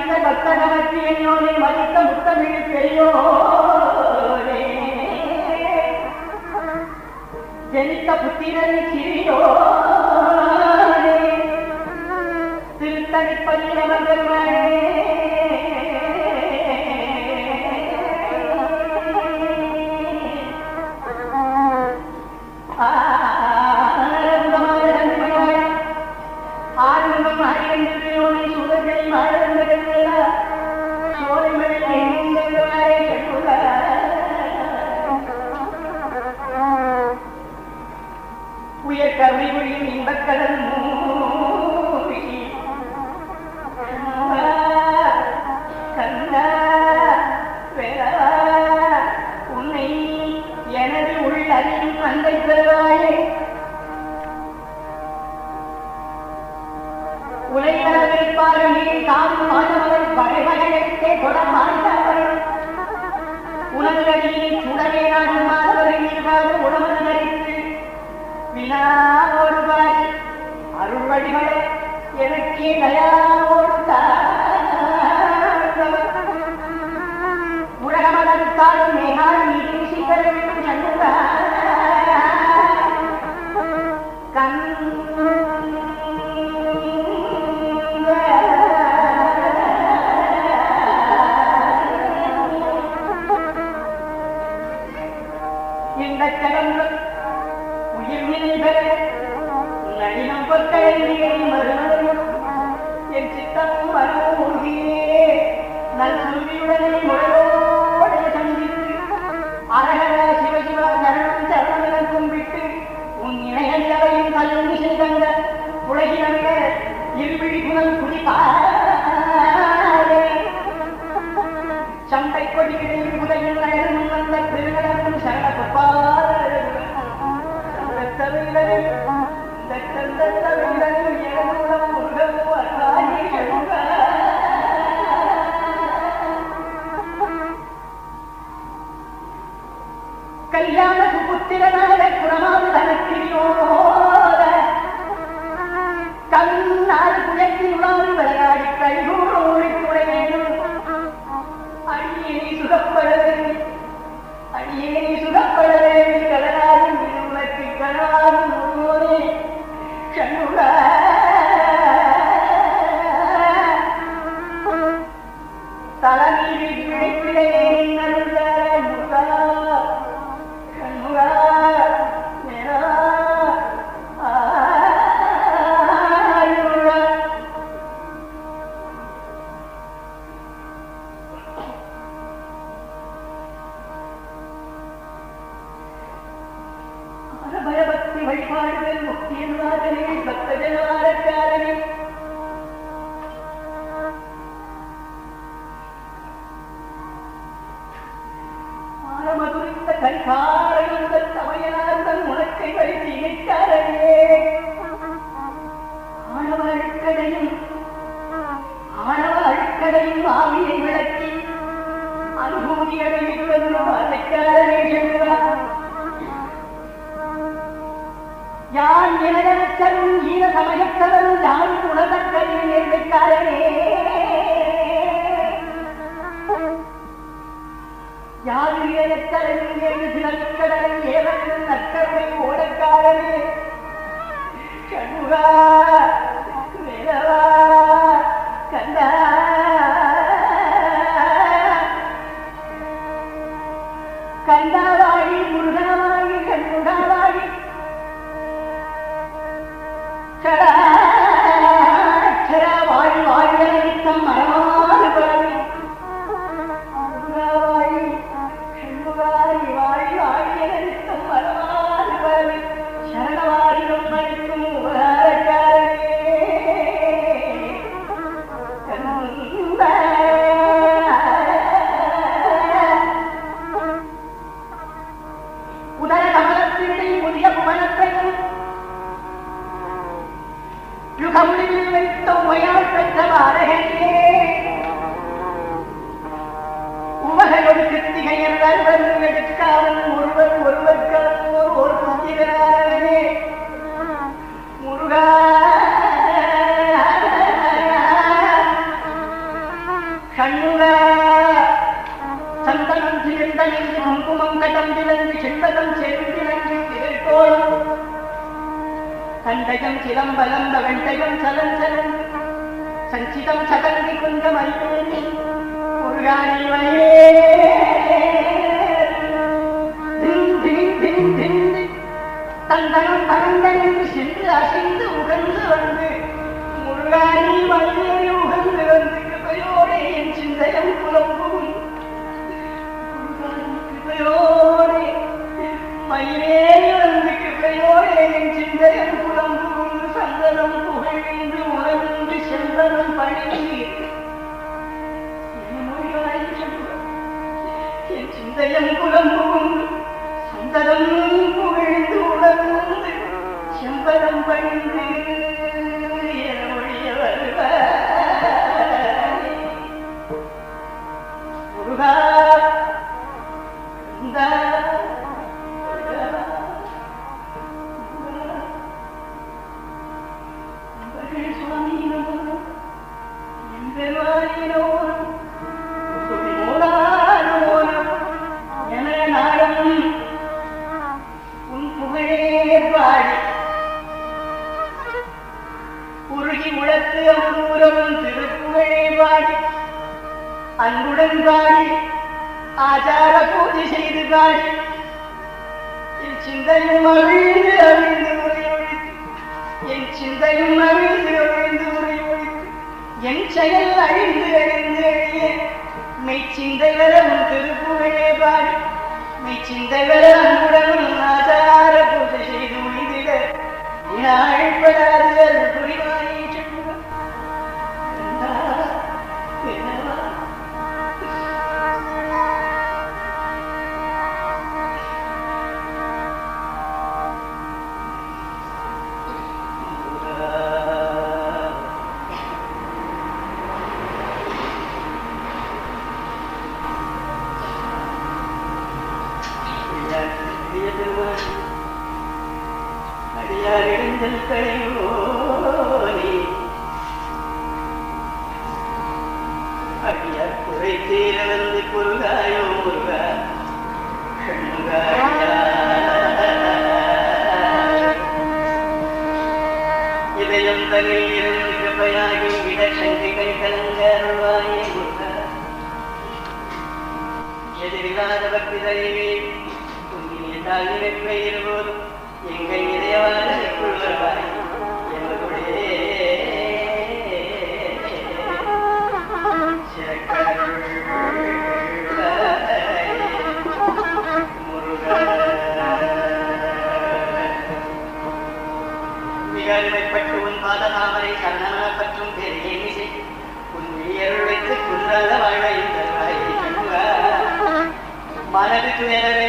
மதித்த பக்தகமற்றி என்னோனை மதித்த முத்தமிழ் பெரியோரே ஜனித்த புத்திரனை சிறியோரே திருத்தணிப்பதில் அமர்ந்தவரே ஆறுமுகம் அறிவென்றோனை சுடர்களை மாறவர்களா சோலைமலை எங்கெங்கவரே உயர் கருணை மொழியும் இன்பக்கடல் மூழ்கி கண்ணா வேறவா உன்னை எனது உள்ளறியும் அன்பை பெறுவாயே உலகில் காணும் மாணவர்கள் வகைவகையெடுத்தே தொடர்பார்கள் உணர்வழியை சுடவே நாடும் மாணவர்கள் உணவு நடித்து வினாவோடுவாய் அருள் வழிகளை எனக்கே தயாரோடு உலகமதற்காலும் மேகால் நீதி சிக்கலும் கண் இந்த கடங்கள் உயிர்வினை பெற நடினம் பொற்கையை மறுமணம் என் சித்தமும் மனமூகியே நல்வியுடனே முறையோடைய சந்தித்து அரகர சிவசிவ சரணம் சரணம் கும்பிட்டு உன் இணையவையும் கல்வி செய்தங்க உலகினங்க இருவிழி குணம் குடிப்பாரே சண்டை கொடிகளில் முதலில் நகரும் வந்த பெருங்கடமும் சரணப்பார் கல்யாண சுபுத்திரனாக குரமாவது தனக்கிரியோட கண்ணாறு குயத்தினுடாது விளையாடி கைகூறோடி துணையேனும் அடியேனை சுகப்படவே அடியேனை சுகப்படவே கடலாயும் உனக்கு கணவாயும் முன்னோரே கண்ணுக தலைமீறி விளைப்பிடையே நல்க முகா கண்ணுகா நேரா பயபக்தி வழிபாடுகள் முக்கியமாகவே பக்த ஜனவாரக்காரனே ஆரமதுரித்த கரிகாரங்கள் சமயனார்ந்தன் உனக்கை வழித்து இணைக்காரனே ஆணவ அழுக்கடையும் ஆவியை விளக்கி அனுபூதியடையுடன் அழைக்காரனே சென்றார் யான் எனதரும் ஈர சமயத்தவரும் யான் உணர்ந்தற்கரியை நேர்மைக்காரனே யார் இளையத்தரையும் ஏழு சிலக்கடலை ஏவரும் நற்கருணை ஓடக்காரனே கண்ணுகா நிலவா கண்டா கண்டாவாழி முருகனவாழி கண்ணுடாவாழி வாழி வாழ்த்தம் மரமாறு பரவி வாழி செல்வாரி வாழி வாழியத்தம் மரமாறு பரவி சரணவாரிடம் மணிக்கும் உபகாரக்காரனே உதர கமலத்தினிடையே புதிய புவனத்தையும் யுகமுடிவில் வைத்த உமையால் பெற்ற வாரகனே உவகையொரு கிருத்திகையர் அறுவரும் எடுக்காரன் ஒருவர்காரன் ஒரு புத்திரனே முருகா கண்ணுக சந்தனம் சிறந்தனின்று குங்குமம் கடம்பிலங்கு சிந்தகம் செருந்திலங்கு திரைக்கோளம் கண்டகம் சிலம்பலம் வெண்டகம் சலஞ்சலம் சஞ்சிதம் சதங்கி குந்தம் அறிவேனி முருகானி வயே தந்தனம் பரந்தன் என்று சென்று அசைந்து உகந்து வந்து முருகானி வழியே உகந்து வந்து கிருபையோடே என் சிந்தையம் புலம்பும் கிருபையோடே மயிலேறி வந்து கிருபையோடே என் சிந்தையம் புலம்பும் சந்தனம் புகழ்ந்து உணர்ந்து செந்தனம் பணிந்து என் சிந்தையம் புலம்பும் சந்தனம் புகழ்ந்து உணர்ந்து செம்பரம் பணிந்து என ஒழிய முருகா உருகி உலத்து அம்பூரமும் திருப்புகழே பாடி அன்புடன் பாடி ஆச்சார பூஜை செய்து பாடி என் சிந்தையும் அவிழ்ந்து அவிழ்ந்து உரையொழித்து என் சிந்தையும் அவிழ்ந்து அவிழ்ந்து உரையொழித்து என் செயல் அழிந்து அழிந்து அழிய மெய்ச்சிந்தை வரவும் திருப்புகழே பாடி மெய்ச்சிந்தை வர அன்புடனும் ஆச்சார பூஜை செய்து உயிரிட அழைப்படாது புரிவாய் அடியாரிடஞ்சல் களையோனே அடியார் குறை தீர வந்து குருகாயோ முருகா இதயம் தனில் இருந்து கிருபையாகி விட சங்கிகள் கலங்க அருள்வாயே முருகா எதிரில்லாத பக்தி தருவே துங்கிய தாயிரப்பை இருபோதும் எங்கள் இதயவானுக்குள் வருவாய் எங்களுடைய மிகப்பட்டு உன் பாததாமரை சரணமன பற்றும் பெரிய மிசை உன் விழியருள் வைத்து குன்றாத வாழ்வை தருவாய் மனது துயரவே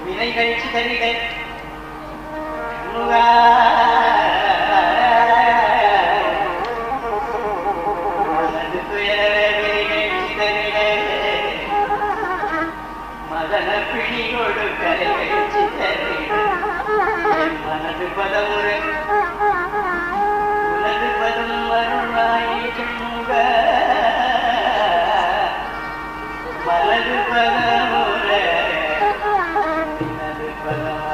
வினைகள் சிதறிகள் மனது துயரவே வினைகள் சிதறிகள் மதன பிடி கொடு கலைகள் சிதறிகள் மனது பதமுறை உனது பதம் வருவாய் சண்முக மனது பதமுறை உனது பதம்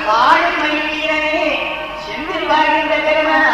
வாழும் மயிலே செந்தில் வாழ்கின்ற வேணா